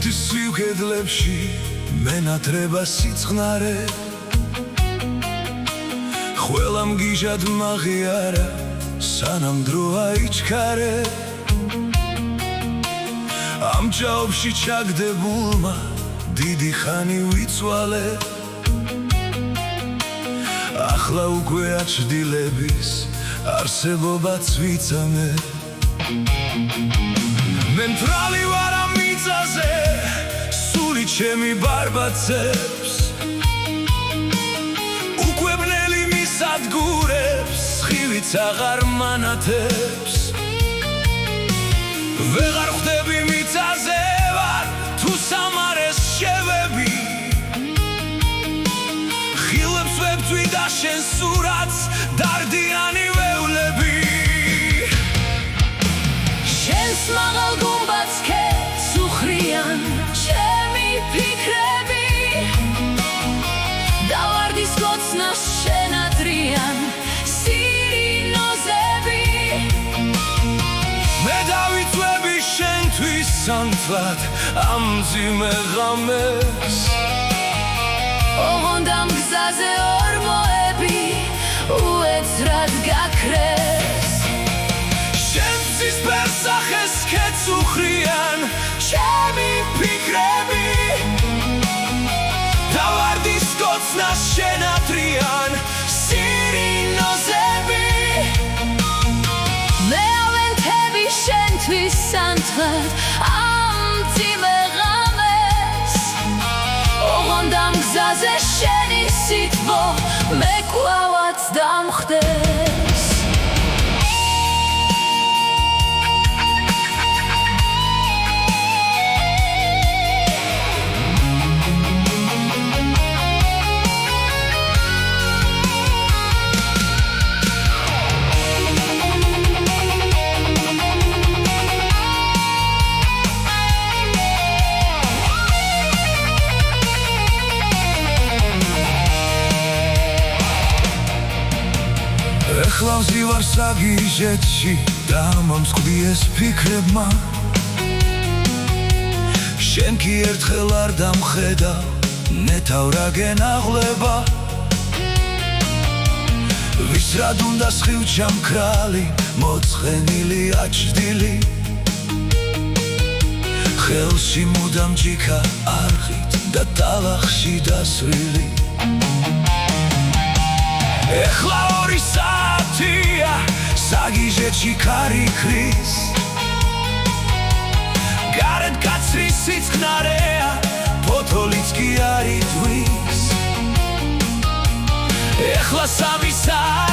იცის სიუგედლებში მენატრება სიწყნარე ყველამ გიჟად მაღიარა სანამ დრო აიჩქარე ამ ჭაობში ჩაგდებულმა დიდი ხანი ვიცვალე ახლა უკვე აჩრდილების არსებობაც ვიცამე მე მთვრალი ვარ ამ მიწაზე სული ჩემი ბარბაცებს უკვე ბნელი მისადგურებს ხივიც აღარ მანათებს ვეღარ ხვდები მიწაზე ვარ თუ სამარეს შევები ხილებს ვებწვი და შენ სურათს დარდიანი ვევლები შენს მაღალ გუმბათს ქეთს უხრიან ჩემი ფიქრები და ვარდის გოცნას შენატრიან სირინოზები მე დავიწვევი შენთვის სანთლად ამ მძიმე ღამეს ოღონდ ამ გზაზე ორმოები უეცრად გაქრეს შენთვის ბერსახეს ქეთს უხრიან ჩემი ფიქრები და ვარდის გოცნას შენატრიან სირინოზები მე ავენთები შენთვის სანთლად ამ მძიმე ღამეს ოღონდ ამ გზაზე შენი სითბო მე კვლავაც დამხდეს ეხლა ვზივარ საგიჟეთში და მომსხვდი ეს ფიქრებმა შენ კი ერთხელ არ დამხედავ ნეთავ რა გენაღლება ვის რად უნდა სხივჩამქრალი მოწყენილი აჩრდილი ხელში მუდამ ჯიქა არხით და ტალახში დასრილი ეხლა 2 საათია საგიჟეთში ქარი ქრის გარეთ კაცრი სიწყნარეა ფოთოლიც კი არ იტყვის ეხლა 3 საათია